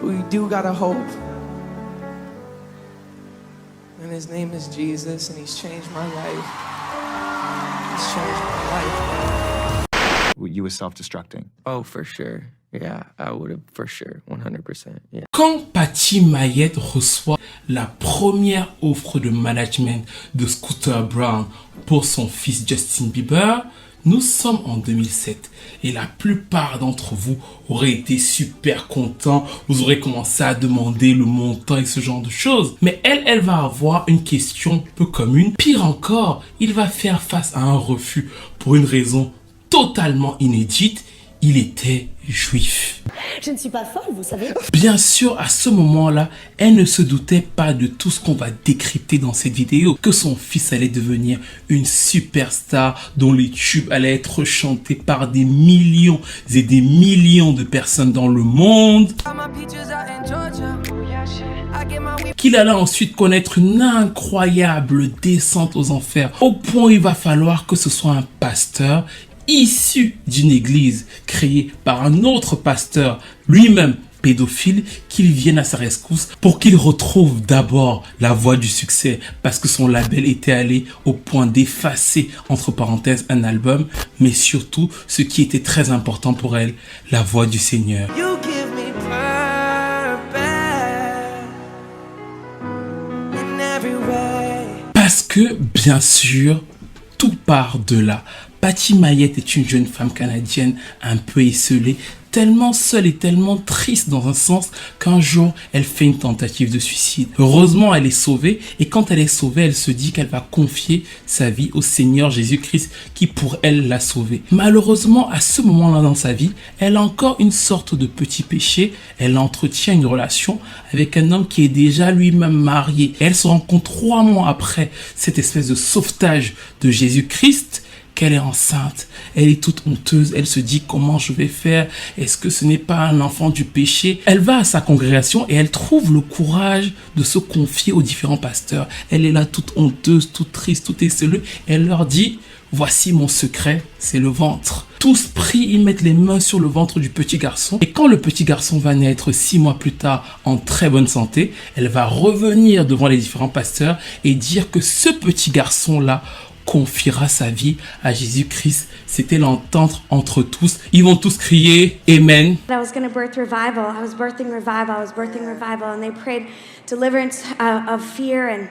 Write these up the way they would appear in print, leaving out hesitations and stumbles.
we do got a hope. And his name is Jesus, and he's changed my life. He's changed my life. You were self-destructing. Oh, for sure. Yeah, I would have, for sure, 100%. Yeah. Quand Patty Mayette reçoit la première offre de management de Scooter Braun pour son fils Justin Bieber, nous sommes en 2007 et la plupart d'entre vous auraient été super contents, vous aurez commencé à demander le montant et ce genre de choses. Mais elle va avoir une question peu commune. Pire encore, il va faire face à un refus pour une raison totalement inédite. Il était juif. Je ne suis pas folle, vous savez. Bien sûr, à ce moment-là, elle ne se doutait pas de tout ce qu'on va décrypter dans cette vidéo. Que son fils allait devenir une superstar dont les tubes allaient être chantés par des millions et des millions de personnes dans le monde. Qu'il allait ensuite connaître une incroyable descente aux enfers. Au point où il va falloir que ce soit un pasteur issu d'une église créée par un autre pasteur, lui-même pédophile, qu'il vienne à sa rescousse pour qu'il retrouve d'abord la voie du succès, parce que son label était allé au point d'effacer, entre parenthèses, un album, mais surtout, ce qui était très important pour elle, la voix du Seigneur. You give me purpose in every way. Parce que, bien sûr, tout part de là. Patty Mayette est une jeune femme canadienne un peu esseulée, tellement seule et tellement triste dans un sens qu'un jour, elle fait une tentative de suicide. Heureusement, elle est sauvée et quand elle est sauvée, elle se dit qu'elle va confier sa vie au Seigneur Jésus-Christ qui pour elle l'a sauvée. Malheureusement, à ce moment-là dans sa vie, elle a encore une sorte de petit péché. Elle entretient une relation avec un homme qui est déjà lui-même marié. Et elle se rend compte 3 mois après cette espèce de sauvetage de Jésus-Christ qu'elle est enceinte, elle est toute honteuse, elle se dit comment je vais faire, est-ce que ce n'est pas un enfant du péché? Elle va à sa congrégation et elle trouve le courage de se confier aux différents pasteurs. Elle est là toute honteuse, toute triste, toute esseulée, elle leur dit voici mon secret, c'est le ventre. Tous prient, ils mettent les mains sur le ventre du petit garçon et quand le petit garçon va naître 6 mois plus tard en très bonne santé, elle va revenir devant les différents pasteurs et dire que ce petit garçon-là confiera sa vie à Jésus-Christ. C'était l'entente entre tous. Ils vont tous crier Amen. I was going to birth revival. I was birthing revival. I was birthing revival. And they prayed deliverance of fear and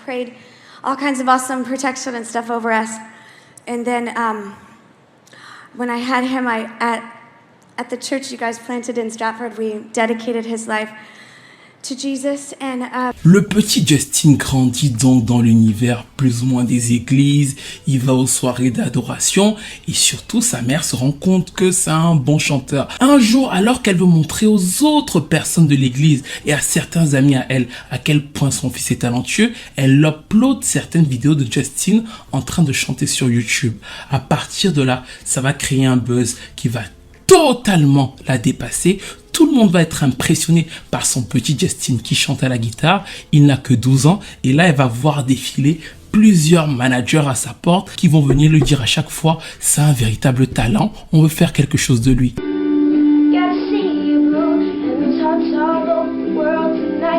prayed all kinds of awesome protection and stuff over us. And then when I had him, at the church you guys planted in Stratford, we dedicated his life to Jesus and Le petit Justin grandit donc dans l'univers plus ou moins des églises, il va aux soirées d'adoration et surtout sa mère se rend compte que c'est un bon chanteur. Un jour, alors qu'elle veut montrer aux autres personnes de l'église et à certains amis à elle à quel point son fils est talentueux, elle upload certaines vidéos de Justin en train de chanter sur YouTube. À partir de là, ça va créer un buzz qui va totalement la dépasser. Tout le monde va être impressionné par son petit Justin qui chante à la guitare. Il n'a que 12 ans et là, elle va voir défiler plusieurs managers à sa porte qui vont venir lui dire à chaque fois « c'est un véritable talent, on veut faire quelque chose de lui ».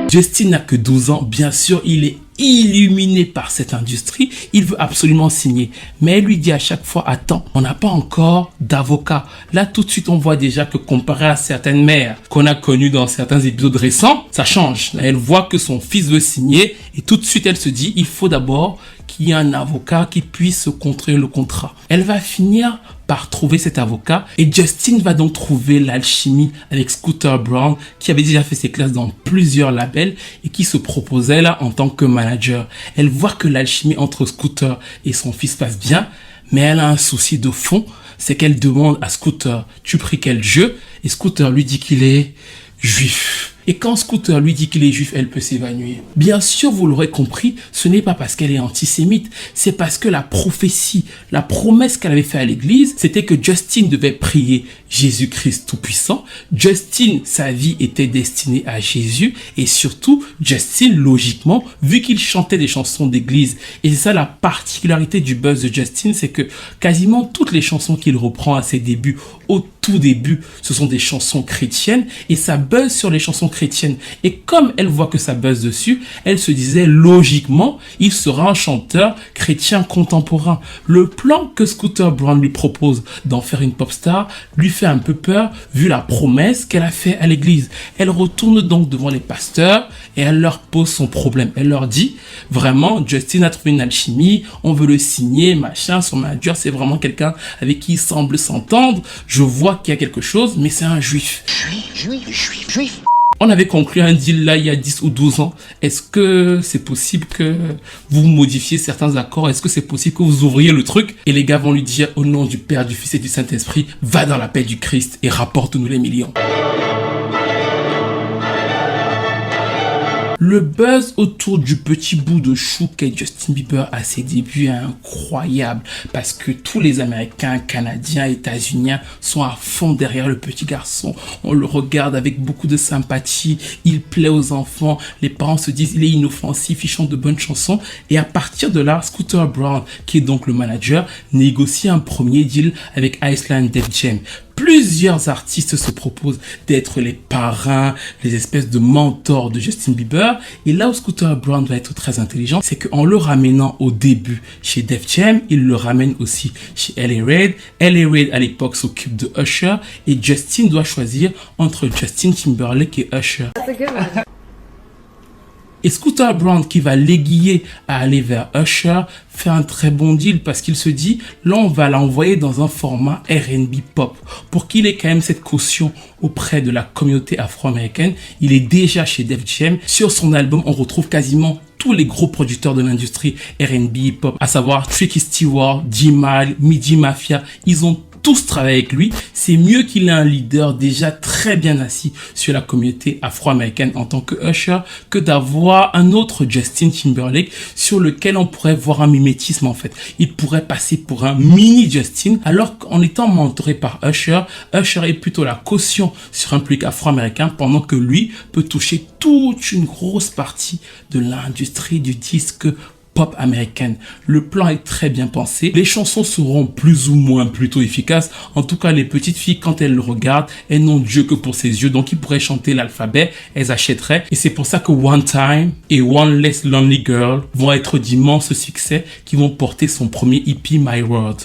Justin n'a que 12 ans, bien sûr, il est illuminé par cette industrie, il veut absolument signer. Mais elle lui dit à chaque fois, attends, on n'a pas encore d'avocat. Là, tout de suite, on voit déjà que comparé à certaines mères qu'on a connues dans certains épisodes récents, ça change. Là, elle voit que son fils veut signer et tout de suite, elle se dit, il faut d'abord qu'il y ait un avocat qui puisse contrer le contrat. Elle va finir par trouver cet avocat et Justin va donc trouver l'alchimie avec Scooter Braun qui avait déjà fait ses classes dans plusieurs labels et qui se proposait là en tant que manager. Elle voit que l'alchimie entre Scooter et son fils passe bien, mais elle a un souci de fond, c'est qu'elle demande à Scooter, tu pries quel Dieu? Et Scooter lui dit qu'il est juif. Et quand Scooter lui dit qu'il est juif, elle peut s'évanouir. Bien sûr, vous l'aurez compris, ce n'est pas parce qu'elle est antisémite, c'est parce que la prophétie, la promesse qu'elle avait faite à l'église, c'était que Justin devait prier Jésus-Christ Tout-Puissant. Justin, sa vie était destinée à Jésus et surtout, Justin, logiquement, vu qu'il chantait des chansons d'église, et c'est ça la particularité du buzz de Justin, c'est que quasiment toutes les chansons qu'il reprend à ses débuts, au tout début, ce sont des chansons chrétiennes et ça buzz sur les chansons chrétiennes. Et comme elle voit que ça buzz dessus, elle se disait logiquement, il sera un chanteur chrétien contemporain. Le plan que Scooter Braun lui propose d'en faire une pop star lui fait un peu peur vu la promesse qu'elle a fait à l'église. Elle retourne donc devant les pasteurs et elle leur pose son problème. Elle leur dit, vraiment, Justin a trouvé une alchimie, on veut le signer, machin, son manager, c'est vraiment quelqu'un avec qui il semble s'entendre. Je vois qu'il y a quelque chose, mais c'est un juif. Juif. On avait conclu un deal là il y a 10 ou 12 ans. Est-ce que c'est possible que vous modifiez certains accords? Est-ce que c'est possible que vous ouvriez le truc? Et les gars vont lui dire, au nom du Père, du Fils et du Saint-Esprit, va dans la paix du Christ et rapporte-nous les millions. Le buzz autour du petit bout de chou qu'est Justin Bieber à ses débuts est incroyable parce que tous les Américains, Canadiens, États-Uniens sont à fond derrière le petit garçon. On le regarde avec beaucoup de sympathie, il plaît aux enfants, les parents se disent il est inoffensif, il chante de bonnes chansons et à partir de là, Scooter Braun, qui est donc le manager, négocie un premier deal avec Iceland Def Jam. Plusieurs artistes se proposent d'être les parrains, les espèces de mentors de Justin Bieber. Et là où Scooter Braun va être très intelligent, c'est qu'en le ramenant au début chez Def Jam, il le ramène aussi chez L.A. Reid. L.A. Reid à l'époque s'occupe de Usher et Justin doit choisir entre Justin Timberlake et Usher. Et Scooter Braun, qui va l'aiguiller à aller vers Usher, fait un très bon deal parce qu'il se dit, là on va l'envoyer dans un format R&B pop pour qu'il ait quand même cette caution auprès de la communauté afro-américaine. Il est déjà chez Def Jam. Sur son album, on retrouve quasiment tous les gros producteurs de l'industrie R&B pop, à savoir Tricky Stewart, G-Mal, Midi Mafia. Ils ont tous travaillent avec lui. C'est mieux qu'il ait un leader déjà très bien assis sur la communauté afro-américaine en tant que Usher que d'avoir un autre Justin Timberlake sur lequel on pourrait voir un mimétisme en fait. Il pourrait passer pour un mini Justin alors qu'en étant mentoré par Usher, Usher est plutôt la caution sur un public afro-américain pendant que lui peut toucher toute une grosse partie de l'industrie du disque pop américaine. Le plan est très bien pensé. Les chansons seront plus ou moins plutôt efficaces. En tout cas, les petites filles, quand elles le regardent, elles n'ont Dieu que pour ses yeux. Donc, ils pourraient chanter l'alphabet, elles achèteraient. Et c'est pour ça que One Time et One Less Lonely Girl vont être d'immenses succès qui vont porter son premier EP My World.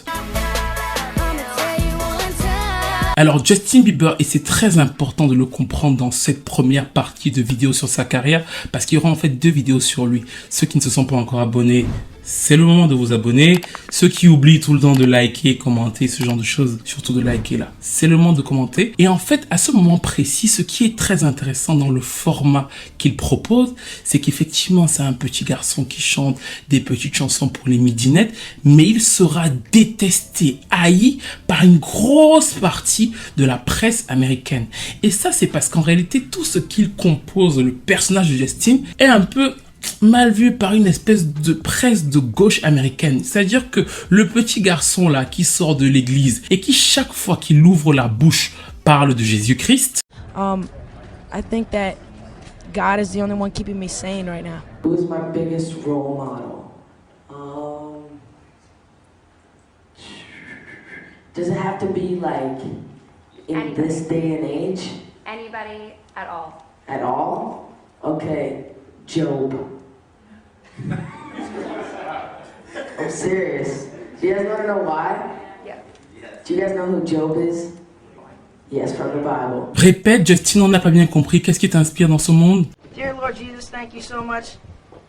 Alors Justin Bieber, et c'est très important de le comprendre dans cette première partie de vidéo sur sa carrière, parce qu'il y aura en fait 2 vidéos sur lui. Ceux qui ne se sont pas encore abonnés, c'est le moment de vous abonner. Ceux qui oublient tout le temps de liker, commenter, ce genre de choses, surtout de liker là, c'est le moment de commenter. Et en fait, à ce moment précis, ce qui est très intéressant dans le format qu'il propose, c'est qu'effectivement, c'est un petit garçon qui chante des petites chansons pour les midinettes, mais il sera détesté, haï par une grosse partie de la presse américaine. Et ça, c'est parce qu'en réalité, tout ce qu'il compose, le personnage de Justin, est un peu mal vu par une espèce de presse de gauche américaine. C'est-à-dire que le petit garçon là qui sort de l'église et qui chaque fois qu'il ouvre la bouche parle de Jésus-Christ. I think that God is the only one keeping me sane right now. Who is my biggest role model? Does it have to be like in this day and age? Anybody at all. At all? Okay, Job. I'm serious. Do you guys want to know why? Yeah. Do you guys know who Job is? Yes, from the Bible. Répète, Justin, on n'a pas bien compris. Qu'est-ce qui t'inspire dans ce monde? Dear Lord Jesus, thank you so much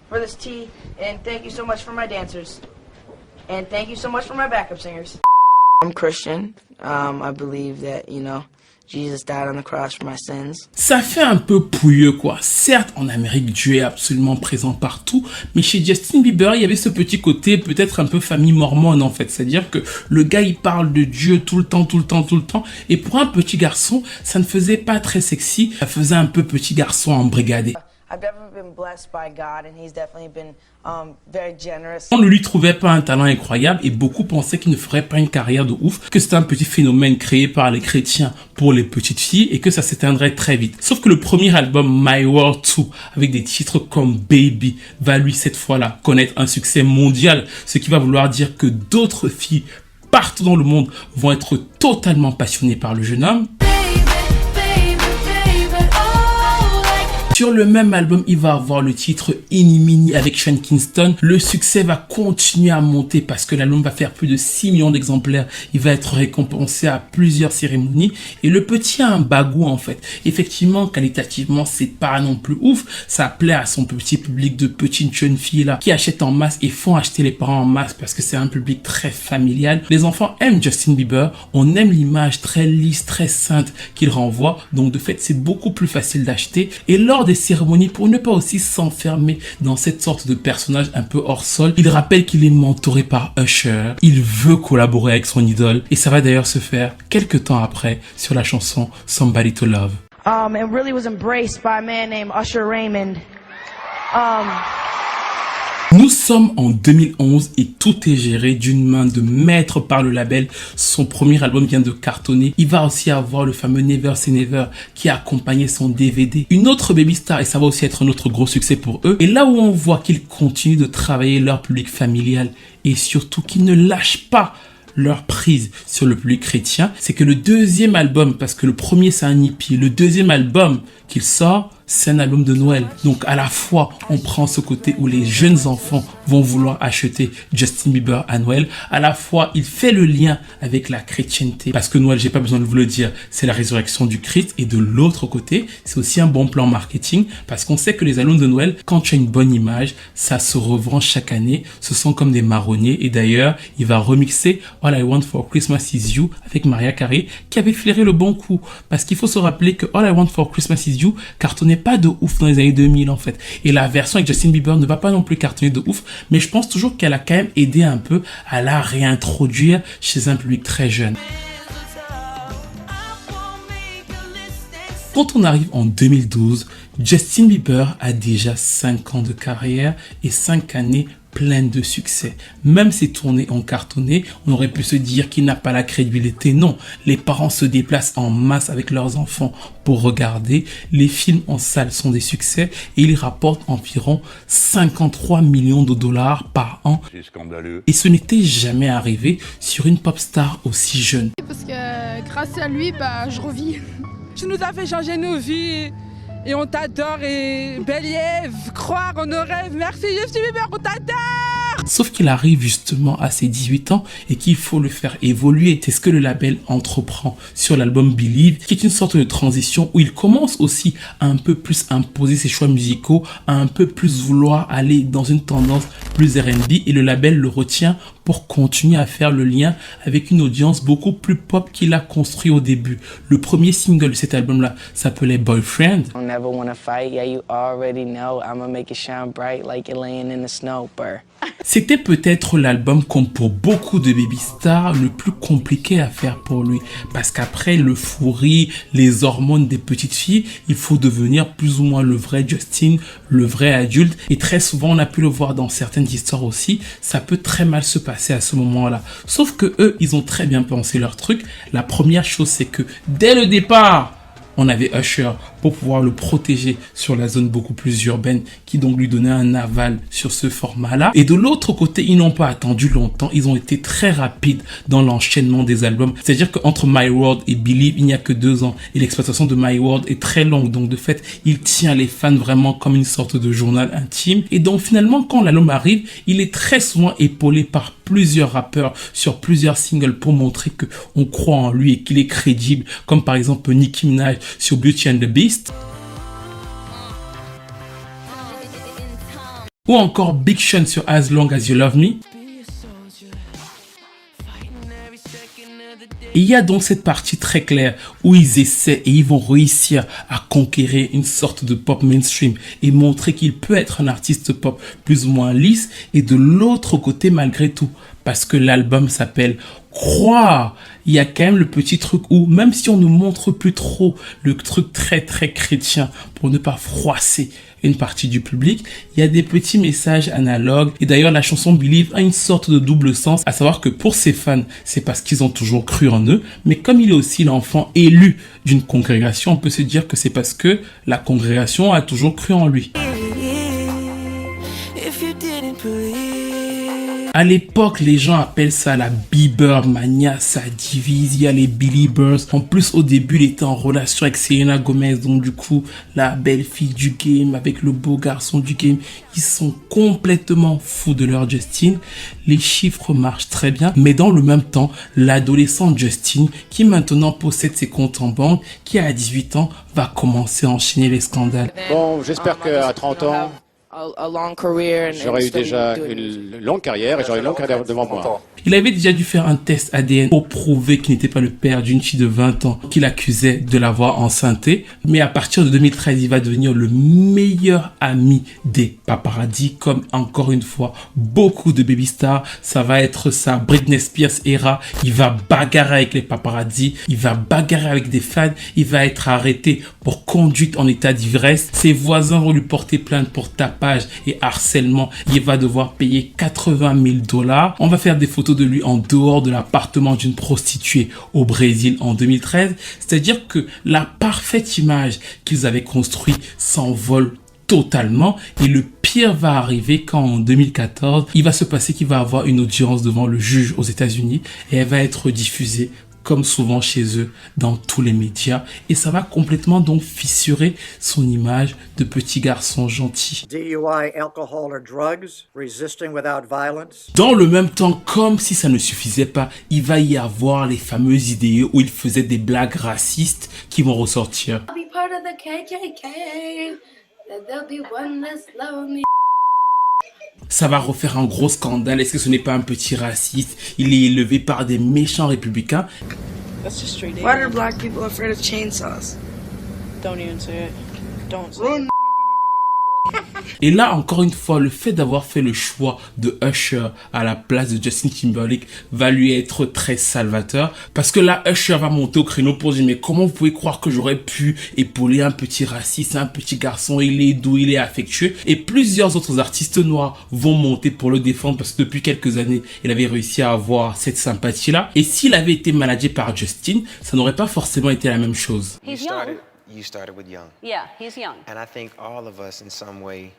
for this tea, and thank you so much for my dancers, and thank you so much for my backup singers. I'm Christian. I believe that, Jesus died on the cross for my sins. Ça fait un peu pouilleux quoi. Certes, en Amérique, Dieu est absolument présent partout, mais chez Justin Bieber, il y avait ce petit côté peut-être un peu famille mormone en fait. C'est-à-dire que le gars, il parle de Dieu tout le temps. Et pour un petit garçon, ça ne faisait pas très sexy. Ça faisait un peu petit garçon embrigadé. I've definitely been blessed by God, and He's definitely been very generous. On ne lui trouvait pas un talent incroyable et beaucoup pensaient qu'il ne ferait pas une carrière de ouf, que c'était un petit phénomène créé par les chrétiens pour les petites filles et que ça s'éteindrait très vite. Sauf que le premier album My World 2, avec des titres comme Baby, va lui cette fois-là connaître un succès mondial, ce qui va vouloir dire que d'autres filles partout dans le monde vont être totalement passionnées par le jeune homme. Sur le même album, il va avoir le titre Inimini avec Sean Kingston. Le succès va continuer à monter parce que l'album va faire plus de 6 millions d'exemplaires. Il va être récompensé à plusieurs cérémonies. Et le petit a un bagou en fait. Effectivement, qualitativement, c'est pas non plus ouf. Ça plaît à son petit public de petites jeunes filles là qui achètent en masse et font acheter les parents en masse parce que c'est un public très familial. Les enfants aiment Justin Bieber. On aime l'image très lisse, très sainte qu'il renvoie. Donc de fait, c'est beaucoup plus facile d'acheter. Et lors des cérémonies, pour ne pas aussi s'enfermer dans cette sorte de personnage un peu hors sol, il rappelle qu'il est mentoré par Usher, il veut collaborer avec son idole et ça va d'ailleurs se faire quelques temps après sur la chanson Somebody to Love. It really was embraced by a man named Usher Raymond. Nous sommes en 2011 et tout est géré d'une main de maître par le label. Son premier album vient de cartonner. Il va aussi avoir le fameux Never Say Never qui a accompagné son DVD. Une autre baby star et ça va aussi être un autre gros succès pour eux. Et là où on voit qu'ils continuent de travailler leur public familial et surtout qu'ils ne lâchent pas leur prise sur le public chrétien, c'est que le deuxième album, parce que le premier c'est un hippie, le deuxième album qu'il sort, c'est un album de Noël. Donc à la fois, on prend ce côté où les jeunes enfants vont vouloir acheter Justin Bieber à Noël. À la fois, il fait le lien avec la chrétienté. Parce que Noël, j'ai pas besoin de vous le dire, c'est la résurrection du Christ. Et de l'autre côté, c'est aussi un bon plan marketing. Parce qu'on sait que les albums de Noël, quand tu as une bonne image, ça se revend chaque année. Ce sont comme des marronniers. Et d'ailleurs, il va remixer All I Want for Christmas Is You avec Mariah Carey, qui avait flairé le bon coup. Parce qu'il faut se rappeler que All I Want for Christmas Is You cartonnait pas de ouf dans les années 2000 en fait. Et la version avec Justin Bieber ne va pas non plus cartonner de ouf, mais je pense toujours qu'elle a quand même aidé un peu à la réintroduire chez un public très jeune. Quand on arrive en 2012, Justin Bieber a déjà 5 ans de carrière et 5 années pleines de succès. Même ses tournées ont cartonné, on aurait pu se dire qu'il n'a pas la crédibilité. Non, les parents se déplacent en masse avec leurs enfants pour regarder. Les films en salle sont des succès et ils rapportent environ 53 millions de dollars par an. C'est scandaleux. Et ce n'était jamais arrivé sur une pop star aussi jeune. Parce que grâce à lui, je revis. Tu nous as fait changer nos vies et on t'adore et Believe, croire en nos rêves. Merci Justin Bieber, on t'adore. Sauf qu'il arrive justement à ses 18 ans et qu'il faut le faire évoluer. C'est ce que le label entreprend sur l'album Believe, qui est une sorte de transition où il commence aussi à un peu plus imposer ses choix musicaux, à un peu plus vouloir aller dans une tendance plus R&B et le label le retient pour continuer à faire le lien avec une audience beaucoup plus pop qu'il a construit au début. Le premier single de cet album-là s'appelait Boyfriend. Don't never wanna fight, yeah, you already know. I'ma make it shine bright like you're laying in the snow, burr. C'était peut-être l'album, comme pour beaucoup de baby stars, le plus compliqué à faire pour lui. Parce qu'après l'euphorie, les hormones des petites filles, il faut devenir plus ou moins le vrai Justin, le vrai adulte. Et très souvent, on a pu le voir dans certaines histoires aussi, ça peut très mal se passer à ce moment-là. Sauf que eux, ils ont très bien pensé leur truc. La première chose, c'est que dès le départ, on avait Usher pour pouvoir le protéger sur la zone beaucoup plus urbaine qui donc lui donnait un aval sur ce format-là. Et de l'autre côté, ils n'ont pas attendu longtemps. Ils ont été très rapides dans l'enchaînement des albums. C'est-à-dire qu'entre My World et Believe, il n'y a que 2 ans. Et l'exploitation de My World est très longue. Donc de fait, il tient les fans vraiment comme une sorte de journal intime. Et donc finalement, quand l'album arrive, il est très souvent épaulé par plusieurs rappeurs sur plusieurs singles pour montrer que on croit en lui et qu'il est crédible. Comme par exemple Nicki Minaj sur Beauty and the Beast. Ou encore Big Sean sur As Long As You Love Me. Et il y a donc cette partie très claire où ils essaient et ils vont réussir à conquérir une sorte de pop mainstream et montrer qu'il peut être un artiste pop plus ou moins lisse, et de l'autre côté malgré tout, parce que l'album s'appelle Croire. Il y a quand même le petit truc où, même si on ne montre plus trop le truc très très chrétien pour ne pas froisser une partie du public, il y a des petits messages analogues. Et d'ailleurs, la chanson Believe a une sorte de double sens, à savoir que pour ses fans, c'est parce qu'ils ont toujours cru en eux, mais comme il est aussi l'enfant élu d'une congrégation, on peut se dire que c'est parce que la congrégation a toujours cru en lui. À l'époque, les gens appellent ça la Bieber mania, ça divise, il y a les Beliebers. En plus, au début, il était en relation avec Selena Gomez, donc du coup, la belle fille du game avec le beau garçon du game. Ils sont complètement fous de leur Justin. Les chiffres marchent très bien, mais dans le même temps, l'adolescent Justin, qui maintenant possède ses comptes en banque, qui a 18 ans, va commencer à enchaîner les scandales. Bon, j'espère qu'à 30 ans, j'aurais eu déjà une longue carrière et j'aurai une longue carrière devant moi. Il avait déjà dû faire un test ADN pour prouver qu'il n'était pas le père d'une fille de 20 ans qu'il accusait de l'avoir enceinté. Mais à partir de 2013, il va devenir le meilleur ami des paparazzi, comme encore une fois, beaucoup de baby stars. Ça va être sa Britney Spears era. Il va bagarrer avec les paparazzi, il va bagarrer avec des fans, il va être arrêté pour conduite en état d'ivresse. Ses voisins vont lui porter plainte pour tapage et harcèlement. Il va devoir payer 80 000 $. On va faire des photos de lui en dehors de l'appartement d'une prostituée au Brésil en 2013. C'est-à-dire que la parfaite image qu'ils avaient construite s'envole totalement, et le pire va arriver quand en 2014, il va se passer qu'il va avoir une audience devant le juge aux États-Unis et elle va être diffusée comme souvent chez eux, dans tous les médias. Et ça va complètement donc fissurer son image de petit garçon gentil. DUI, alcohol or drugs, resisting without violence. Dans le même temps, comme si ça ne suffisait pas, il va y avoir les fameuses idées où il faisait des blagues racistes qui vont ressortir. I'll be part of the KKK. There'll be one less love me. Ça va refaire un gros scandale. Est-ce que ce n'est pas un petit raciste? Il est élevé par des méchants républicains. Why are black people afraid of chainsaws? Don't even say it. Don't say it. Et là, encore une fois, le fait d'avoir fait le choix de Usher à la place de Justin Timberlake va lui être très salvateur. Parce que là, Usher va monter au créneau pour dire, mais comment vous pouvez croire que j'aurais pu épauler un petit raciste, un petit garçon, il est doux, il est affectueux. Et plusieurs autres artistes noirs vont monter pour le défendre parce que depuis quelques années, il avait réussi à avoir cette sympathie-là. Et s'il avait été managé par Justin, ça n'aurait pas forcément été la même chose. You started with young. Yeah, he's young. And I think all of us in some way,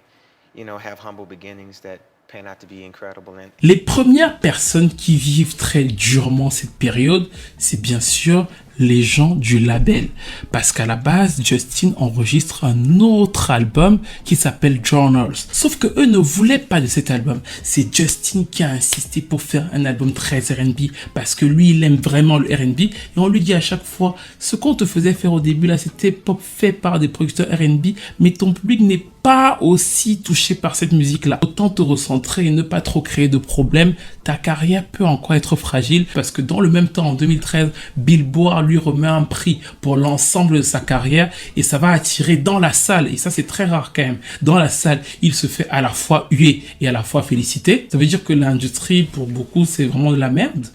you know, have humble beginnings that pan out to be incredible. And les premières personnes qui vivent très durement cette période, c'est bien sûr les gens du label. Parce qu'à la base, Justin enregistre un autre album qui s'appelle Journals. Sauf que eux ne voulaient pas de cet album. C'est Justin qui a insisté pour faire un album très R&B parce que lui, il aime vraiment le R&B. Et on lui dit à chaque fois, ce qu'on te faisait faire au début là, c'était pop fait par des producteurs R&B, mais ton public n'est pas aussi touché par cette musique-là. Autant te recentrer et ne pas trop créer de problèmes. Ta carrière peut encore être fragile parce que dans le même temps, en 2013, Billboard lui remet un prix pour l'ensemble de sa carrière et ça va attirer dans la salle, et ça c'est très rare quand même, dans la salle, il se fait à la fois huer et à la fois féliciter. Ça veut dire que l'industrie, pour beaucoup, c'est vraiment de la merde.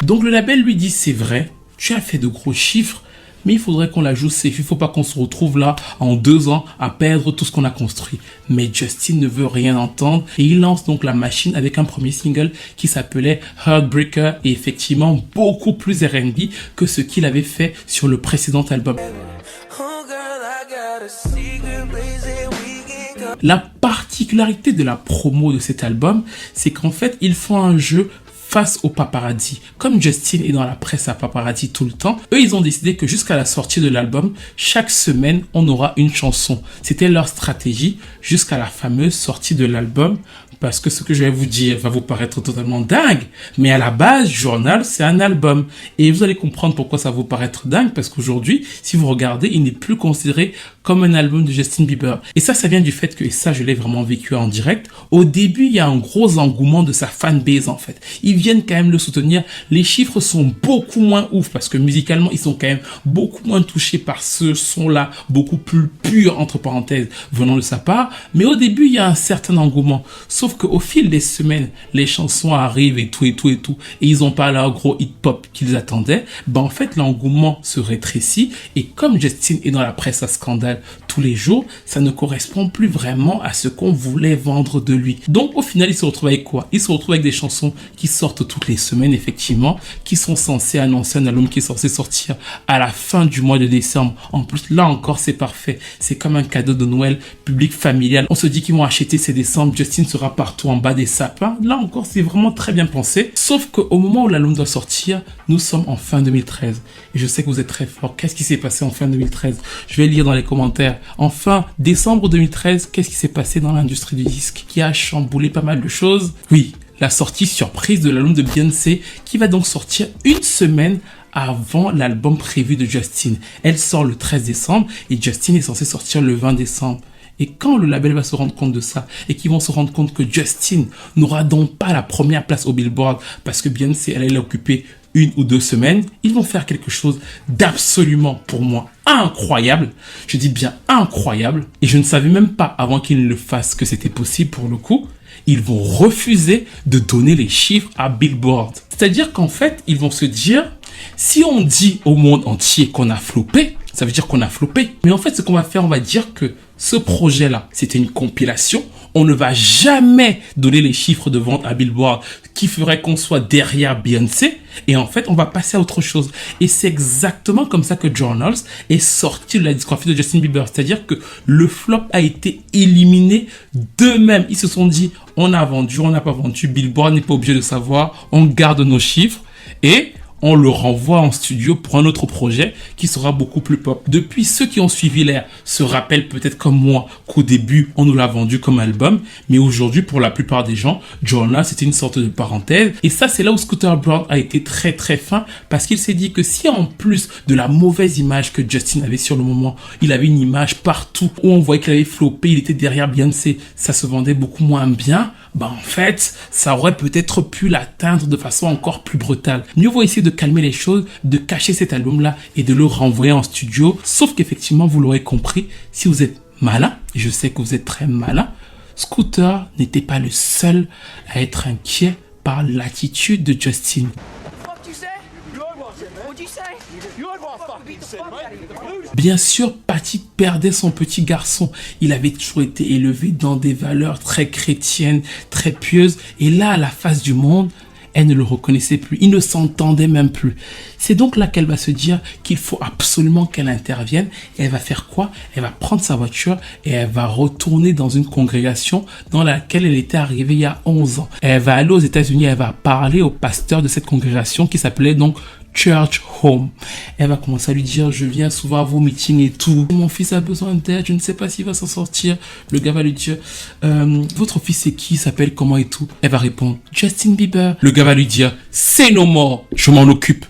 Donc le label lui dit, c'est vrai, tu as fait de gros chiffres, mais il faudrait qu'on la joue safe. Il ne faut pas qu'on se retrouve là en 2 ans à perdre tout ce qu'on a construit. Mais Justin ne veut rien entendre et il lance donc la machine avec un premier single qui s'appelait Heartbreaker et effectivement beaucoup plus R&B que ce qu'il avait fait sur le précédent album. La particularité de la promo de cet album, c'est qu'en fait, ils font un jeu face aux paparazzi. Comme Justin est dans la presse à paparazzi tout le temps, eux, ils ont décidé que jusqu'à la sortie de l'album, chaque semaine, on aura une chanson. C'était leur stratégie jusqu'à la fameuse sortie de l'album. Parce que ce que je vais vous dire va vous paraître totalement dingue. Mais à la base, Journal, c'est un album. Et vous allez comprendre pourquoi ça va vous paraître dingue. Parce qu'aujourd'hui, si vous regardez, il n'est plus considéré comme un album de Justin Bieber. Et ça vient du fait que, et ça je l'ai vraiment vécu en direct, au début il y a un gros engouement de sa fanbase en fait. Ils viennent quand même le soutenir. Les chiffres sont beaucoup moins ouf parce que musicalement ils sont quand même beaucoup moins touchés par ce son-là, beaucoup plus pur entre parenthèses venant de sa part. Mais au début il y a un certain engouement. Sauf qu'au fil des semaines, les chansons arrivent et tout, et ils ont pas leur gros hip-hop qu'ils attendaient. Ben en fait l'engouement se rétrécit et comme Justin est dans la presse à scandale tous les jours, ça ne correspond plus vraiment à ce qu'on voulait vendre de lui. Donc au final, il se retrouve avec quoi? Il se retrouve avec des chansons qui sortent toutes les semaines, effectivement, qui sont censées annoncer un album qui est censé sortir à la fin du mois de décembre. En plus, là encore, c'est parfait. C'est comme un cadeau de Noël public familial. On se dit qu'ils vont acheter ces décembre, Justin sera partout en bas des sapins. Là encore, c'est vraiment très bien pensé. Sauf qu'au moment où l'album doit sortir, nous sommes en fin 2013. Et je sais que vous êtes très fort. Qu'est-ce qui s'est passé en fin 2013? Je vais lire dans les commentaires. En fin décembre 2013, qu'est-ce qui s'est passé dans l'industrie du disque qui a chamboulé pas mal de choses? Oui, la sortie surprise de l'album de Beyoncé qui va donc sortir une semaine avant l'album prévu de Justin. Elle sort le 13 décembre et Justin est censé sortir le 20 décembre. Et quand le label va se rendre compte de ça et qu'ils vont se rendre compte que Justin n'aura donc pas la première place au Billboard parce que Beyoncé, elle a occupé 1 ou 2 semaines, ils vont faire quelque chose d'absolument, pour moi, incroyable. Je dis bien incroyable. Et je ne savais même pas, avant qu'ils ne le fassent, que c'était possible pour le coup. Ils vont refuser de donner les chiffres à Billboard. C'est-à-dire qu'en fait, ils vont se dire, si on dit au monde entier qu'on a floppé, ça veut dire qu'on a floppé. Mais en fait, ce qu'on va faire, on va dire que ce projet-là, c'était une compilation. On ne va jamais donner les chiffres de vente à Billboard qui ferait qu'on soit derrière Beyoncé. Et en fait, on va passer à autre chose. Et c'est exactement comme ça que Journals est sorti de la discographie de Justin Bieber. C'est-à-dire que le flop a été éliminé d'eux-mêmes. Ils se sont dit, on a vendu, on n'a pas vendu. Billboard n'est pas obligé de savoir. On garde nos chiffres. Et on le renvoie en studio pour un autre projet qui sera beaucoup plus pop. Depuis, ceux qui ont suivi l'ère se rappellent peut-être comme moi qu'au début, on nous l'a vendu comme album. Mais aujourd'hui, pour la plupart des gens, Journal, c'était une sorte de parenthèse. Et ça, c'est là où Scooter Braun a été très très fin parce qu'il s'est dit que si en plus de la mauvaise image que Justin avait sur le moment, il avait une image partout où on voyait qu'il avait floppé, il était derrière Beyoncé, ça se vendait beaucoup moins bien. Bah en fait, ça aurait peut-être pu l'atteindre de façon encore plus brutale. Mieux vaut essayer de calmer les choses, de cacher cet album-là et de le renvoyer en studio. Sauf qu'effectivement, vous l'aurez compris, si vous êtes malin, et je sais que vous êtes très malin, Scooter n'était pas le seul à être inquiet par l'attitude de Justin. Bien sûr, Patty perdait son petit garçon. Il avait toujours été élevé dans des valeurs très chrétiennes, très pieuses. Et là, à la face du monde, elle ne le reconnaissait plus. Il ne s'entendait même plus. C'est donc là qu'elle va se dire qu'il faut absolument qu'elle intervienne. Et elle va faire quoi? Elle va prendre sa voiture et elle va retourner dans une congrégation dans laquelle elle était arrivée il y a 11 ans. Elle va aller aux États-Unis, elle va parler au pasteur de cette congrégation qui s'appelait donc Church Home. Elle va commencer à lui dire, je viens souvent à vos meetings et tout. Mon fils a besoin d'aide, je ne sais pas s'il va s'en sortir. Le gars va lui dire, votre fils c'est qui, il s'appelle comment et tout. Elle va répondre, Justin Bieber. Le gars va lui dire, say no more, je m'en occupe.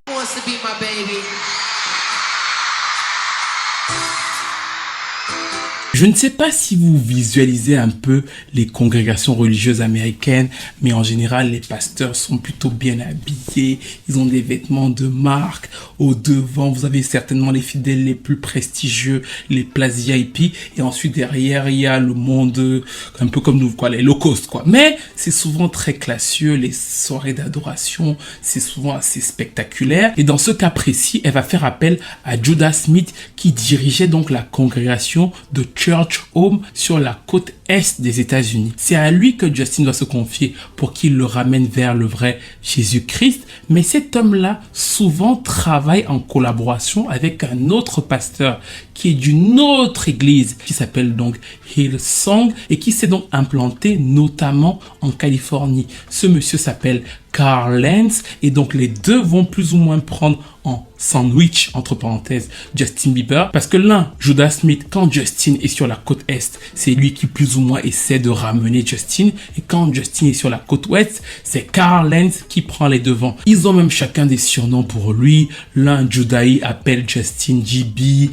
Je ne sais pas si vous visualisez un peu les congrégations religieuses américaines, mais en général, les pasteurs sont plutôt bien habillés. Ils ont des vêtements de marque. Au devant, vous avez certainement les fidèles les plus prestigieux, les places VIP. Et ensuite, derrière, il y a le monde, un peu comme nous, quoi, les low cost, quoi. Mais c'est souvent très classieux. Les soirées d'adoration, c'est souvent assez spectaculaire. Et dans ce cas précis, elle va faire appel à Judah Smith, qui dirigeait donc la congrégation de Church Home sur la côte est des États-Unis. C'est à lui que Justin doit se confier pour qu'il le ramène vers le vrai Jésus-Christ. Mais cet homme-là souvent travaille en collaboration avec un autre pasteur qui est d'une autre église qui s'appelle donc Hillsong et qui s'est donc implanté notamment en Californie. Ce monsieur s'appelle Carl Lentz, et donc les deux vont plus ou moins prendre en sandwich, entre parenthèses, Justin Bieber, parce que l'un, Judas Smith, quand Justin est sur la côte Est, c'est lui qui plus ou moins essaie de ramener Justin, et quand Justin est sur la côte Ouest, c'est Carl Lentz qui prend les devants. Ils ont même chacun des surnoms pour lui. L'un, Judaï, appelle Justin GB,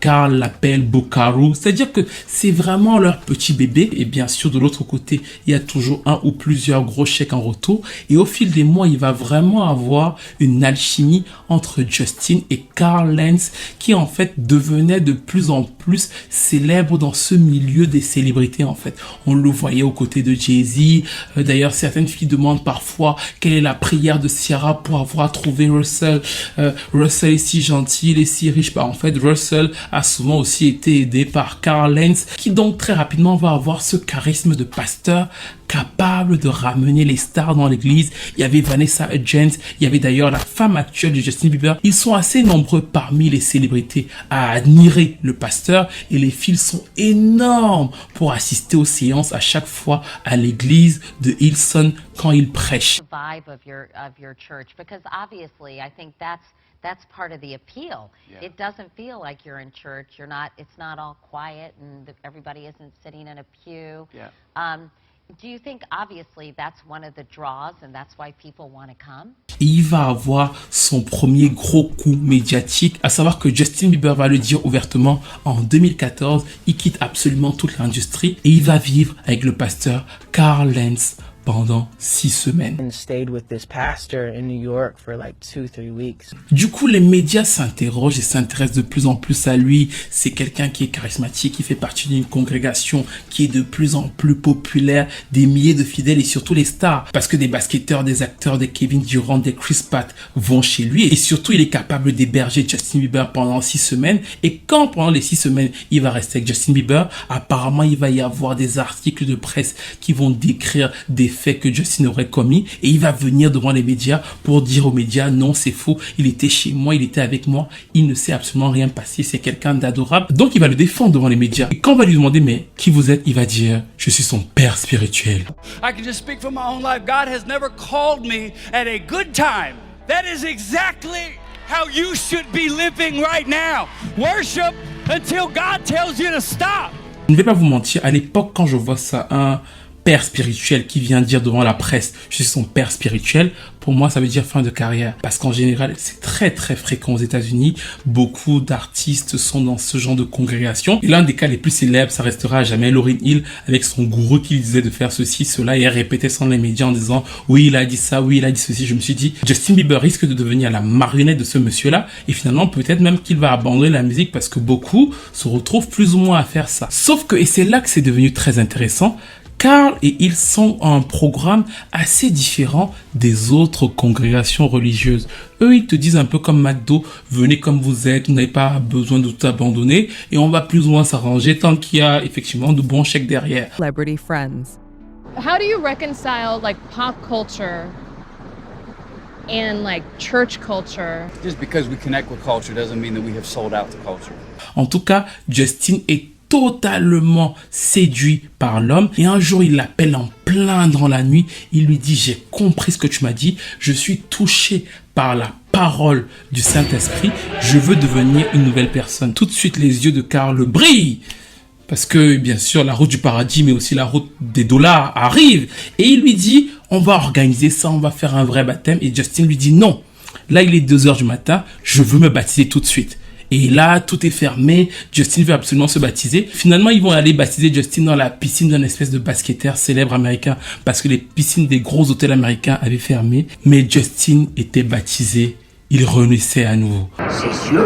Carl l'appelle Bokaru, c'est-à-dire que c'est vraiment leur petit bébé, et bien sûr de l'autre côté, il y a toujours un ou plusieurs gros chèques en retour, et au fil des mois, il va vraiment avoir une alchimie entre Justin et Carl Lentz qui en fait devenait de plus en plus célèbre dans ce milieu des célébrités en fait. On le voyait aux côtés de Jay-Z. D'ailleurs, certaines filles demandent parfois quelle est la prière de Ciara pour avoir trouvé Russell. Russell est si gentil, il est si riche. En fait, Russell a souvent aussi été aidé par Carl Lentz qui donc très rapidement va avoir ce charisme de pasteur capable de ramener les stars dans l'église. Il y avait Vanessa Hudgens, il y avait d'ailleurs la femme actuelle de Justin Bieber. Ils sont assez nombreux parmi les célébrités à admirer le pasteur et les files sont énormes pour assister aux séances à chaque fois à l'église de Hillsong quand il prêche. Vibe of your church, because obviously I think that's part of the appeal. Yeah. It doesn't feel like you're in church. It's not all quiet and everybody isn't sitting in a pew. Yeah. Do you think obviously that's one of the draws and that's why people want to come? Et il va avoir son premier gros coup médiatique, à savoir que Justin Bieber va le dire ouvertement en 2014, il quitte absolument toute l'industrie et il va vivre avec le pasteur Carl Lentz pendant 6 semaines. Du coup, les médias s'interrogent et s'intéressent de plus en plus à lui. C'est quelqu'un qui est charismatique, qui fait partie d'une congrégation qui est de plus en plus populaire, des milliers de fidèles et surtout les stars. Parce que des basketteurs, des acteurs, des Kevin Durant, des Chris Pratt vont chez lui. Et surtout, il est capable d'héberger Justin Bieber pendant 6 semaines. Et quand pendant les 6 semaines, il va rester avec Justin Bieber, apparemment, il va y avoir des articles de presse qui vont décrire des faits que Justin aurait commis et il va venir devant les médias pour dire aux médias non, c'est faux, il était chez moi, il était avec moi, il ne s'est absolument rien passé, c'est quelqu'un d'adorable. Donc il va le défendre devant les médias. Et quand on va lui demander mais qui vous êtes, il va dire je suis son père spirituel. I can just speak from my own life. God has never called me at a good time. That is exactly how you should be living right now. Worship until God tells you to stop. Je ne vais pas vous mentir, à l'époque quand je vois ça, un père spirituel qui vient dire devant la presse je suis son père spirituel, pour moi ça veut dire fin de carrière, parce qu'en général c'est très très fréquent aux États-Unis, beaucoup d'artistes sont dans ce genre de congrégation et l'un des cas les plus célèbres ça restera à jamais Lauryn Hill avec son gourou qui disait de faire ceci, cela et elle répétait ça dans les médias en disant oui il a dit ça, oui il a dit ceci. Je me suis dit Justin Bieber risque de devenir la marionnette de ce monsieur là et finalement peut-être même qu'il va abandonner la musique parce que beaucoup se retrouvent plus ou moins à faire ça. Sauf que, et c'est là que c'est devenu très intéressant, Carl et ils sont un programme assez différent des autres congrégations religieuses. Eux, ils te disent un peu comme McDo, venez comme vous êtes, vous n'avez pas besoin de tout abandonner et on va plus ou moins s'arranger tant qu'il y a effectivement de bons chèques derrière. Celebrity friends. How do you reconcile like pop culture and like church culture? Just because we connect with culture doesn't mean that we have sold out to culture. En tout cas, Justin est totalement séduit par l'homme et un jour il l'appelle en plein dans la nuit, il lui dit j'ai compris ce que tu m'as dit, je suis touché par la parole du Saint-Esprit, je veux devenir une nouvelle personne. Tout de suite les yeux de Carl brillent parce que bien sûr la route du paradis mais aussi la route des dollars arrive et il lui dit on va organiser ça, on va faire un vrai baptême et Justin lui dit non, là il est 2h du matin, je veux me baptiser tout de suite. Et là, tout est fermé. Justin veut absolument se baptiser. Finalement, ils vont aller baptiser Justin dans la piscine d'un espèce de basketteur célèbre américain parce que les piscines des gros hôtels américains avaient fermé. Mais Justin était baptisé. Il renaissait à nouveau. C'est sûr.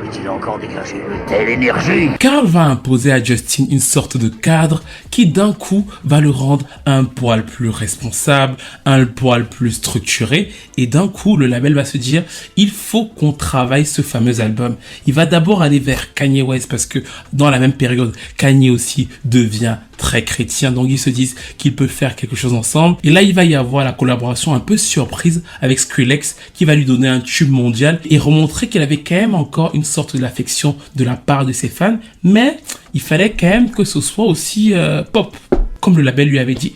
Peut-il encore dégager une telle énergie? Carl va imposer à Justin une sorte de cadre qui d'un coup va le rendre un poil plus responsable, un poil plus structuré et d'un coup le label va se dire il faut qu'on travaille ce fameux album. Il va d'abord aller vers Kanye West parce que dans la même période Kanye aussi devient très chrétien, donc ils se disent qu'ils peuvent faire quelque chose ensemble et là il va y avoir la collaboration un peu surprise avec Skrillex qui va lui donner un tube mondial et remontrer qu'il avait quand même encore une sorte de l'affection de la part de ses fans, mais il fallait quand même que ce soit aussi pop comme le label lui avait dit.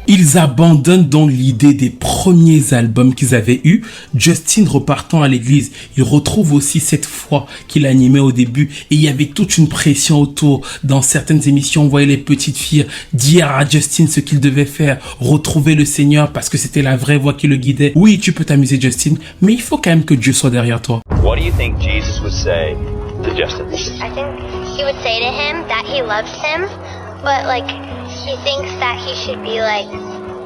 Ils abandonnent donc l'idée des premiers albums qu'ils avaient eus. Justin repartant à l'église, il retrouve aussi cette foi qu'il animait au début et il y avait toute une pression autour. Dans certaines émissions, on voyait les petites filles dire à Justin ce qu'il devait faire, retrouver le Seigneur parce que c'était la vraie voix qui le guidait. Oui, tu peux t'amuser Justin, mais il faut quand même que Dieu soit derrière toi. What do you think Jesus would say to Justin? I think he would say to him that he loves him, but like he thinks that he should be like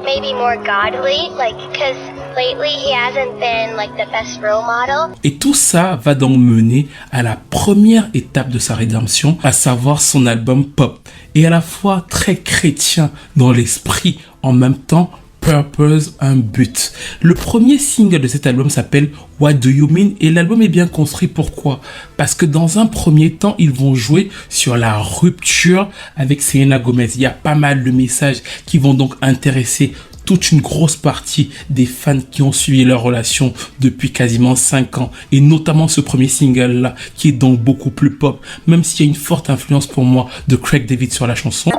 maybe more godly, like because lately he hasn't been like the best role model. Et tout ça va donc mener à la première étape de sa rédemption, à savoir son album Pop, et à la fois très chrétien dans l'esprit, en même temps Purpose, un but. Le premier single de cet album s'appelle What Do You Mean et l'album est bien construit. Pourquoi? Parce que dans un premier temps, ils vont jouer sur la rupture avec Selena Gomez. Il y a pas mal de messages qui vont donc intéresser toute une grosse partie des fans qui ont suivi leur relation depuis quasiment 5 ans. Et notamment ce premier single-là, qui est donc beaucoup plus pop, même s'il y a une forte influence pour moi de Craig David sur la chanson.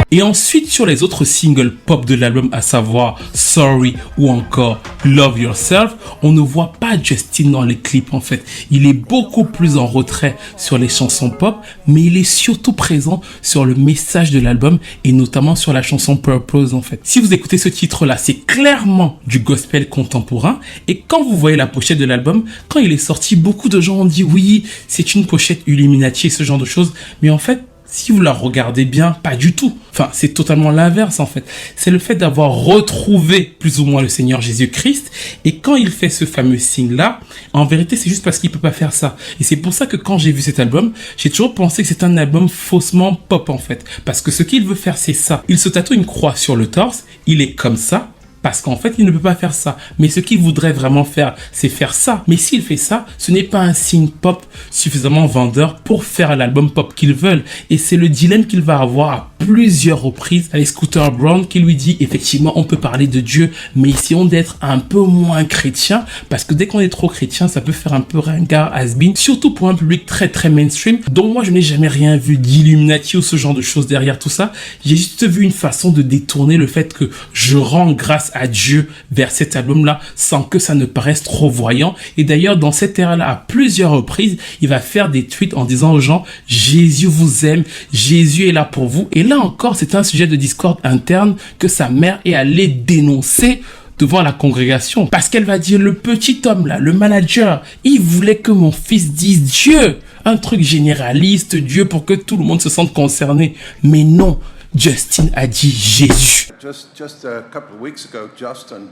Et ensuite sur les autres singles pop de l'album, à savoir Sorry ou encore Love Yourself, on ne voit pas Justin dans les clips en fait. Il est beaucoup plus en retrait sur les chansons pop, mais il est surtout présent sur le message de l'album et notamment sur la chanson Purpose en fait. Si vous écoutez ce titre-là, c'est clairement du gospel contemporain et quand vous voyez la pochette de l'album, quand il est sorti, beaucoup de gens ont dit oui, c'est une pochette Illuminati et ce genre de choses, mais en fait, si vous la regardez bien, pas du tout. Enfin, c'est totalement l'inverse en fait. C'est le fait d'avoir retrouvé plus ou moins le Seigneur Jésus-Christ. Et quand il fait ce fameux signe-là, en vérité, c'est juste parce qu'il peut pas faire ça. Et c'est pour ça que quand j'ai vu cet album, j'ai toujours pensé que c'est un album faussement pop en fait. Parce que ce qu'il veut faire, c'est ça. Il se tatoue une croix sur le torse. Il est comme ça. Parce qu'en fait, il ne peut pas faire ça. Mais ce qu'il voudrait vraiment faire, c'est faire ça. Mais s'il fait ça, ce n'est pas un signe pop suffisamment vendeur pour faire l'album pop qu'ils veulent. Et c'est le dilemme qu'il va avoir à plusieurs reprises avec Scooter Braun qui lui dit, effectivement, on peut parler de Dieu, mais essayons d'être un peu moins chrétien. Parce que dès qu'on est trop chrétien, ça peut faire un peu ringard, has-been. Surtout pour un public très très mainstream. Donc moi, je n'ai jamais rien vu d'Illuminati ou ce genre de choses derrière tout ça. J'ai juste vu une façon de détourner le fait que je rends grâce à Dieu vers cet album-là sans que ça ne paraisse trop voyant. Et d'ailleurs, dans cette ère-là, à plusieurs reprises, il va faire des tweets en disant aux gens « Jésus vous aime, Jésus est là pour vous ». Et là encore, c'est un sujet de discorde interne que sa mère est allée dénoncer devant la congrégation. Parce qu'elle va dire « Le petit homme là, le manager, il voulait que mon fils dise Dieu ». Un truc généraliste, Dieu, pour que tout le monde se sente concerné. Mais non, Justin a dit Jésus. Just a couple of weeks ago, Justin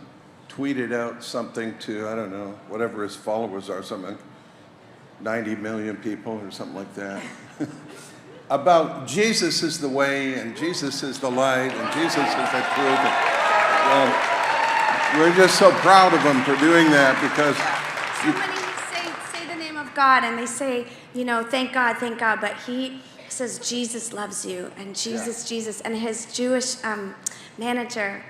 tweeted out something to, I don't know, whatever his followers are, something, 90 million people or something like that, about Jesus is the way and Jesus is the light and Jesus is the truth. And, we're just so proud of him for doing that because... So many say the name of God and they say, you know, thank God, but he says Jesus loves you and Jesus, yeah. Jesus, and his Jewish manager.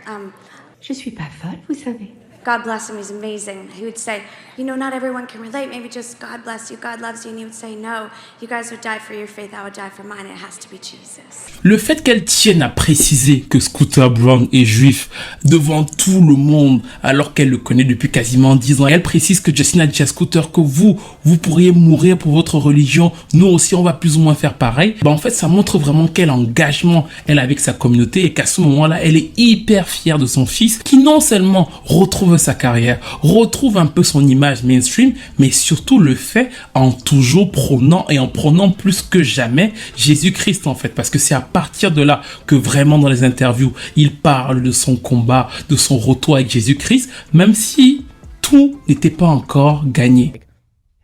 Je suis pas folle, vous savez. God bless him, he's amazing. He would say, you know, not everyone can relate, maybe just God bless you, God loves you. And he would say, no, you guys would die for your faith, I would die for mine, it has to be Jesus. Le fait qu'elle tienne à préciser que Scooter Braun est juif devant tout le monde, alors qu'elle le connaît depuis quasiment 10 ans, et elle précise que Justin a dit à Scooter que vous pourriez mourir pour votre religion, nous aussi on va plus ou moins faire pareil. En fait, ça montre vraiment quel engagement elle a avec sa communauté et qu'à ce moment-là, elle est hyper fière de son fils qui non seulement retrouve sa carrière, retrouve un peu son image mainstream, mais surtout le fait en toujours prônant et en prônant plus que jamais Jésus-Christ en fait, parce que c'est à partir de là que vraiment dans les interviews, il parle de son combat, de son retour avec Jésus-Christ, même si tout n'était pas encore gagné.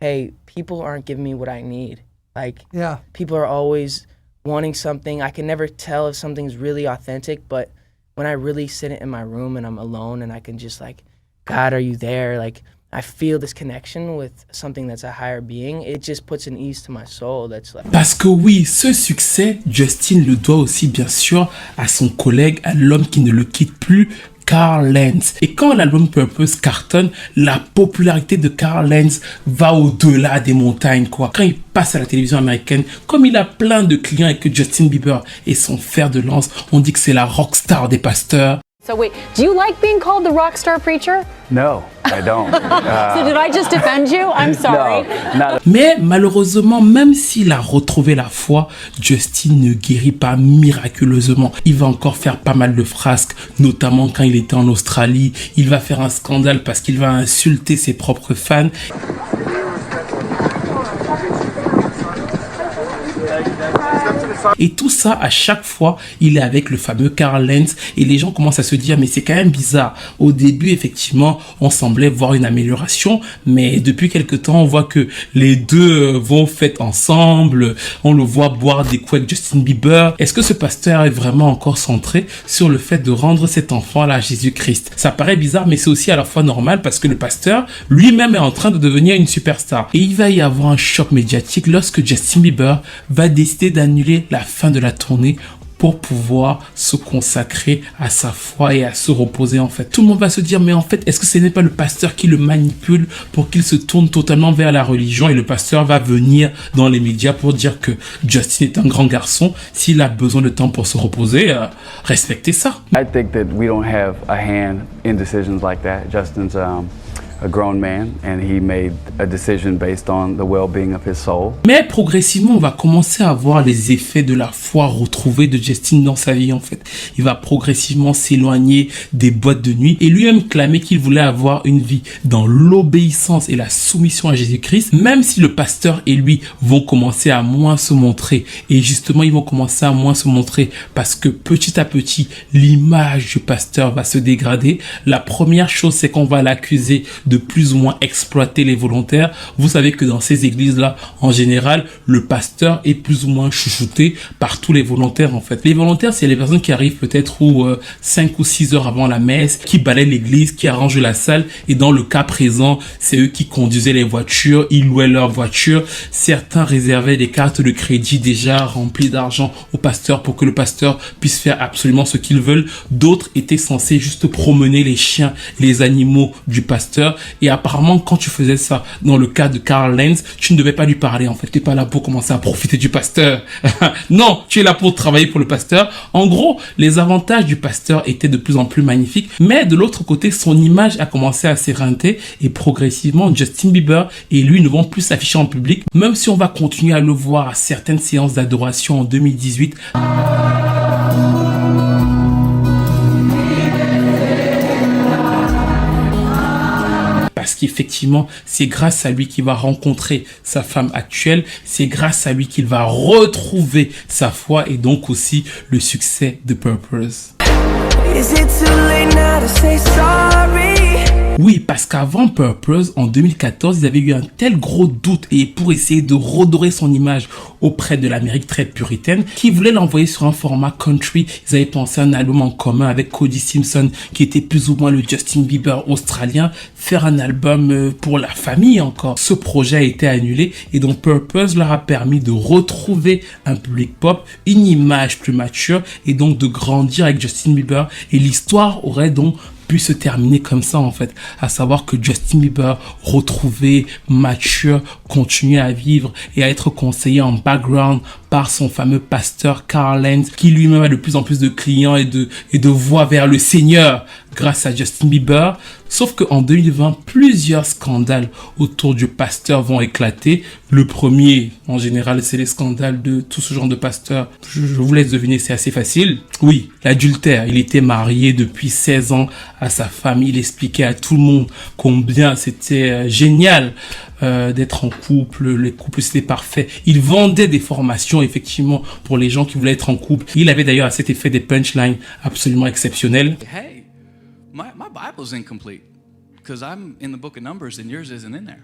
Hey, people aren't giving me what I need. Like, yeah. People are always wanting something. I can never tell if something's really authentic, but when I really sit in my room and I'm alone and I can just like, God, are you there? Like, I feel this connection with something that's a higher being. It just puts an ease to my soul. That's like... Parce que oui, ce succès, Justin le doit aussi bien sûr à son collègue, à l'homme qui ne le quitte plus, Carl Lentz. Et quand l'album Purpose cartonne, la popularité de Carl Lentz va au-delà des montagnes, quoi. Quand il passe à la télévision américaine, comme il a plein de clients et que Justin Bieber est son fer de lance, on dit que c'est la rockstar des pasteurs. So wait, do you like being called the rock star preacher? No, I don't. So did I just defend you? I'm sorry. No, mais malheureusement, même s'il a retrouvé la foi, Justin ne guérit pas miraculeusement. Il va encore faire pas mal de frasques, notamment quand il était en Australie. Il va faire un scandale parce qu'il va insulter ses propres fans. Et tout ça, à chaque fois, il est avec le fameux Carl Lentz et les gens commencent à se dire mais c'est quand même bizarre. Au début, effectivement, on semblait voir une amélioration, mais depuis quelque temps, on voit que les deux vont fêter ensemble. On le voit boire des coups avec Justin Bieber. Est-ce que ce pasteur est vraiment encore centré sur le fait de rendre cet enfant à Jésus-Christ? Ça paraît bizarre, mais c'est aussi à la fois normal parce que le pasteur lui-même est en train de devenir une superstar. Et il va y avoir un choc médiatique lorsque Justin Bieber va décider d'annuler la fin de la tournée pour pouvoir se consacrer à sa foi et à se reposer en fait. Tout le monde va se dire mais en fait est-ce que ce n'est pas le pasteur qui le manipule pour qu'il se tourne totalement vers la religion et le pasteur va venir dans les médias pour dire que Justin est un grand garçon, s'il a besoin de temps pour se reposer, respectez ça. I think that we don't have a hand in decisions like that. Justin's a grown man and he made a decision based on the well-being of his soul. Mais progressivement, on va commencer à voir les effets de la foi retrouvée de Justin dans sa vie en fait. Il va progressivement s'éloigner des boîtes de nuit et lui-même clamer qu'il voulait avoir une vie dans l'obéissance et la soumission à Jésus-Christ, même si le pasteur et lui vont commencer à moins se montrer. Et justement, ils vont commencer à moins se montrer parce que petit à petit, l'image du pasteur va se dégrader. La première chose, c'est qu'on va l'accuser de plus ou moins exploiter les volontaires. Vous savez que dans ces églises-là, en général, le pasteur est plus ou moins chouchouté par tous les volontaires en fait. Les volontaires, c'est les personnes qui arrivent peut-être 5 ou 6 heures avant la messe, qui balayent l'église, qui arrangent la salle et dans le cas présent, c'est eux qui conduisaient les voitures, ils louaient leurs voitures. Certains réservaient des cartes de crédit déjà remplies d'argent au pasteur pour que le pasteur puisse faire absolument ce qu'ils veulent. D'autres étaient censés juste promener les chiens, les animaux du pasteur. Et apparemment, quand tu faisais ça, dans le cas de Carl Lentz, tu ne devais pas lui parler en fait. Tu n'es pas là pour commencer à profiter du pasteur. Non, tu es là pour travailler pour le pasteur. En gros, les avantages du pasteur étaient de plus en plus magnifiques. Mais de l'autre côté, son image a commencé à s'éreinter et progressivement, Justin Bieber et lui ne vont plus s'afficher en public. Même si on va continuer à le voir à certaines séances d'adoration en 2018. Parce qu'effectivement, c'est grâce à lui qu'il va rencontrer sa femme actuelle. C'est grâce à lui qu'il va retrouver sa foi et donc aussi le succès de Purpose. Oui, parce qu'avant Purpose, en 2014, ils avaient eu un tel gros doute et pour essayer de redorer son image auprès de l'Amérique très puritaine, qu'ils voulaient l'envoyer sur un format country. Ils avaient pensé à un album en commun avec Cody Simpson, qui était plus ou moins le Justin Bieber australien, faire un album pour la famille encore. Ce projet a été annulé et donc Purpose leur a permis de retrouver un public pop, une image plus mature et donc de grandir avec Justin Bieber et l'histoire aurait donc pu se terminer comme ça en fait, à savoir que Justin Bieber retrouvé, mature, continuait à vivre et à être conseillé en background par son fameux pasteur Carl Lentz qui lui-même a de plus en plus de clients et de voix vers le Seigneur grâce à Justin Bieber. Sauf qu'en 2020, plusieurs scandales autour du pasteur vont éclater. Le premier, en général, c'est les scandales de tout ce genre de pasteurs. Je vous laisse deviner, c'est assez facile. Oui, l'adultère. Il était marié depuis 16 ans à sa femme. Il expliquait à tout le monde combien c'était génial d'être en couple. Les couples, c'était parfait. Il vendait des formations, effectivement, pour les gens qui voulaient être en couple. Il avait d'ailleurs à cet effet des punchlines absolument exceptionnels. Hey. My Bible's incomplete because I'm in the book of Numbers and yours isn't in there.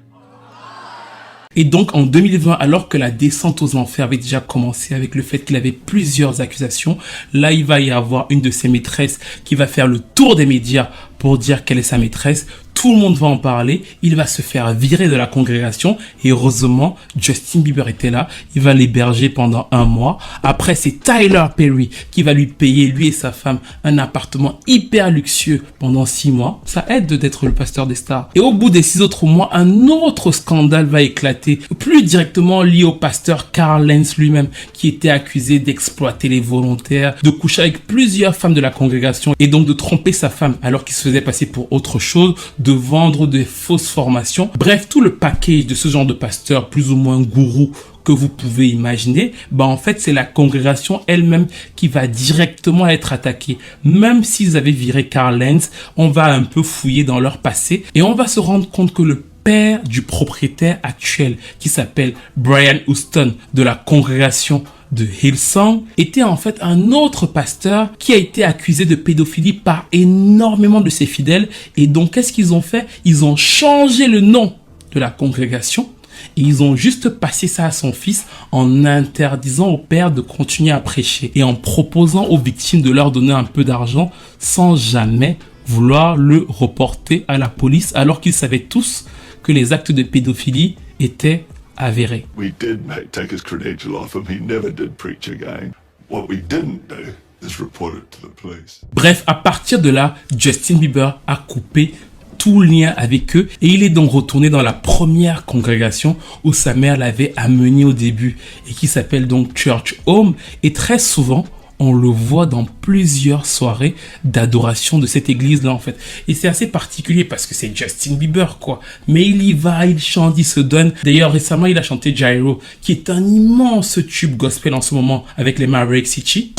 Et donc en 2020, alors que la descente aux enfers avait déjà commencé avec le fait qu'il avait plusieurs accusations, là il va y avoir une de ses maîtresses qui va faire le tour des médias pour dire quelle est sa maîtresse. tout le monde va en parler, il va se faire virer de la congrégation et heureusement, Justin Bieber était là, il va l'héberger pendant 1 mois. Après, c'est Tyler Perry qui va lui payer, lui et sa femme, un appartement hyper luxueux pendant 6 mois. Ça aide d'être le pasteur des stars. Et au bout des 6 autres mois, un autre scandale va éclater, plus directement lié au pasteur Carl Lentz lui-même, qui était accusé d'exploiter les volontaires, de coucher avec plusieurs femmes de la congrégation et donc de tromper sa femme alors qu'il se faisait passer pour autre chose, de vendre des fausses formations. Bref, tout le package de ce genre de pasteur plus ou moins gourou que vous pouvez imaginer, en fait, c'est la congrégation elle-même qui va directement être attaquée. Même s'ils avaient viré Carl Lentz, on va un peu fouiller dans leur passé et on va se rendre compte que le père du propriétaire actuel, qui s'appelle Brian Houston de la congrégation de Hillsong, était en fait un autre pasteur qui a été accusé de pédophilie par énormément de ses fidèles. Et donc, qu'est-ce qu'ils ont fait? Ils ont changé le nom de la congrégation et ils ont juste passé ça à son fils en interdisant au père de continuer à prêcher et en proposant aux victimes de leur donner un peu d'argent sans jamais vouloir le reporter à la police, alors qu'ils savaient tous que les actes de pédophilie étaient avérés. We did take his credential off him. He never did preach again. What we didn't do is report it to the police. Bref, à partir de là, Justin Bieber a coupé tout lien avec eux et il est donc retourné dans la première congrégation où sa mère l'avait amené au début et qui s'appelle donc Church Home. Et très souvent, on le voit dans plusieurs soirées d'adoration de cette église-là, en fait. Et c'est assez particulier parce que c'est Justin Bieber, quoi. Mais il y va, il chante, il se donne. D'ailleurs, récemment, il a chanté Gyro, qui est un immense tube gospel en ce moment avec les Maverick City.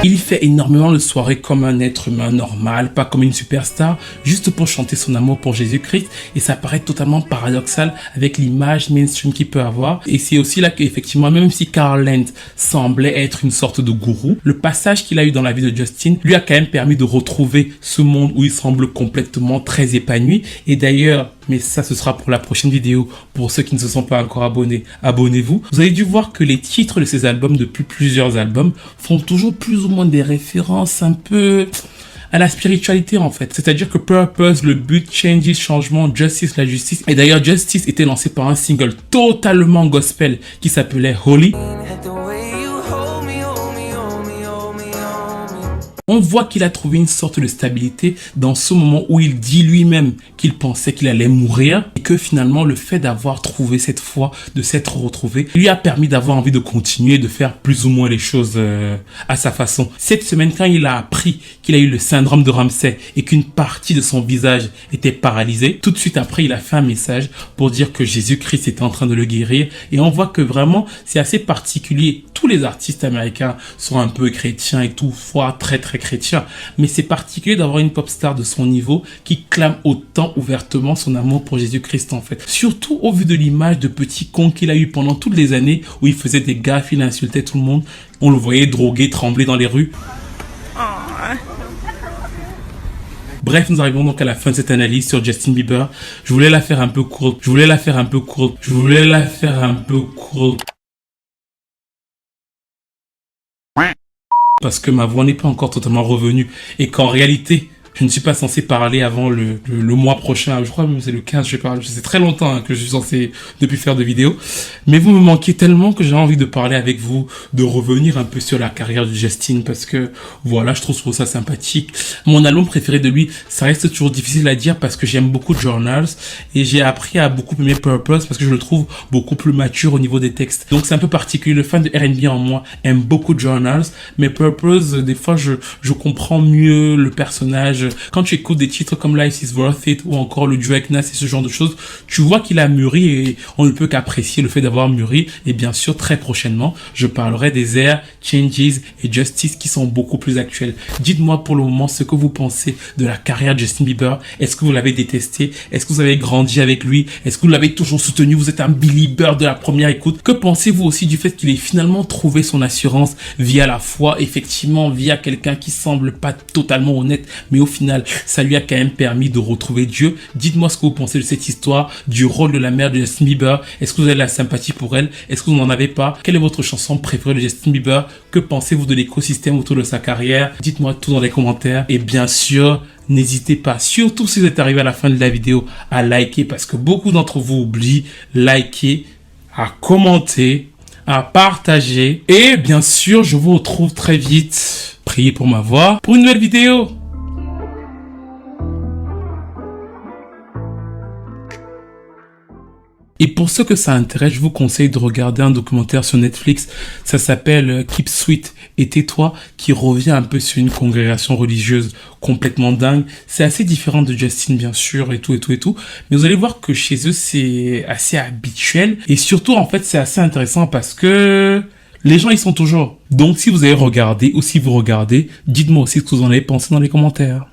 Il fait énormément de soirées comme un être humain normal, pas comme une superstar, juste pour chanter son amour pour Jésus-Christ. Et ça paraît totalement paradoxal avec l'image mainstream qu'il peut avoir. Et c'est aussi là qu'effectivement, même si Carl Lentz semblait être une sorte de gourou, le passage qu'il a eu dans la vie de Justin lui a quand même permis de retrouver ce monde où il semble complètement très épanoui. Et d'ailleurs, mais ça ce sera pour la prochaine vidéo, pour ceux qui ne se sont pas encore abonnés, abonnez-vous. Vous avez dû voir que les titres de ces albums, depuis plusieurs albums, font toujours plus ou moins des références un peu à la spiritualité, en fait. C'est-à-dire que Purpose, le but, Changes, changement, Justice, la justice. Et d'ailleurs, Justice était lancé par un single totalement gospel qui s'appelait Holy. On voit qu'il a trouvé une sorte de stabilité dans ce moment où il dit lui-même qu'il pensait qu'il allait mourir et que finalement le fait d'avoir trouvé cette foi, de s'être retrouvé, lui a permis d'avoir envie de continuer, de faire plus ou moins les choses à sa façon. Cette semaine, quand il a appris qu'il a eu le syndrome de Ramsay et qu'une partie de son visage était paralysée, tout de suite après, il a fait un message pour dire que Jésus-Christ était en train de le guérir. Et on voit que vraiment, c'est assez particulier. Tous les artistes américains sont un peu chrétiens et tout, foi très chrétien, mais c'est particulier d'avoir une pop star de son niveau qui clame autant ouvertement son amour pour Jésus-Christ, en fait. Surtout au vu de l'image de petit con qu'il a eu pendant toutes les années où il faisait des gaffes, il insultait tout le monde, on le voyait droguer, trembler dans les rues. Bref, nous arrivons donc à la fin de cette analyse sur Justin Bieber. Je voulais la faire un peu courte, parce que ma voix n'est pas encore totalement revenue et qu'en réalité, je ne suis pas censé parler avant le mois prochain. Je crois que c'est le 15, je sais pas. C'est très longtemps que je suis censé depuis faire de vidéos. Mais vous me manquez tellement que j'ai envie de parler avec vous, de revenir un peu sur la carrière de Justin parce que voilà, je trouve ça sympathique. Mon album préféré de lui, ça reste toujours difficile à dire parce que j'aime beaucoup Journals et j'ai appris à beaucoup aimer Purpose parce que je le trouve beaucoup plus mature au niveau des textes. Donc c'est un peu particulier. Le fan de R&B en moi aime beaucoup Journals, mais Purpose, des fois, je comprends mieux le personnage. Quand tu écoutes des titres comme Life is Worth It ou encore le duo avec Nas et ce genre de choses, tu vois qu'il a mûri et on ne peut qu'apprécier le fait d'avoir mûri. Et bien sûr, très prochainement, je parlerai des airs Changes et Justice qui sont beaucoup plus actuels. Dites-moi pour le moment ce que vous pensez de la carrière de Justin Bieber. Est-ce que vous l'avez détesté? Est-ce que vous avez grandi avec lui? Est-ce que vous l'avez toujours soutenu? Vous êtes un belieber de la première écoute. Que pensez-vous aussi du fait qu'il ait finalement trouvé son assurance via la foi, effectivement via quelqu'un qui semble pas totalement honnête, mais au final, ça lui a quand même permis de retrouver Dieu. Dites-moi ce que vous pensez de cette histoire, du rôle de la mère de Justin Bieber. Est-ce que vous avez la sympathie pour elle? Est-ce que vous n'en avez pas? Quelle est votre chanson préférée de Justin Bieber? Que pensez-vous de l'écosystème autour de sa carrière? Dites-moi tout dans les commentaires. Et bien sûr, n'hésitez pas, surtout si vous êtes arrivé à la fin de la vidéo, à liker parce que beaucoup d'entre vous oublient. Liker, à commenter, à partager. Et bien sûr, je vous retrouve très vite. Priez pour ma voix pour une nouvelle vidéo. Et pour ceux que ça intéresse, je vous conseille de regarder un documentaire sur Netflix. Ça s'appelle Keep Sweet et tais-toi, qui revient un peu sur une congrégation religieuse complètement dingue. C'est assez différent de Justin, bien sûr, et tout. Mais vous allez voir que chez eux, c'est assez habituel. Et surtout, en fait, c'est assez intéressant parce que les gens, ils sont toujours. Donc, si vous avez regardé ou si vous regardez, dites-moi aussi ce que vous en avez pensé dans les commentaires.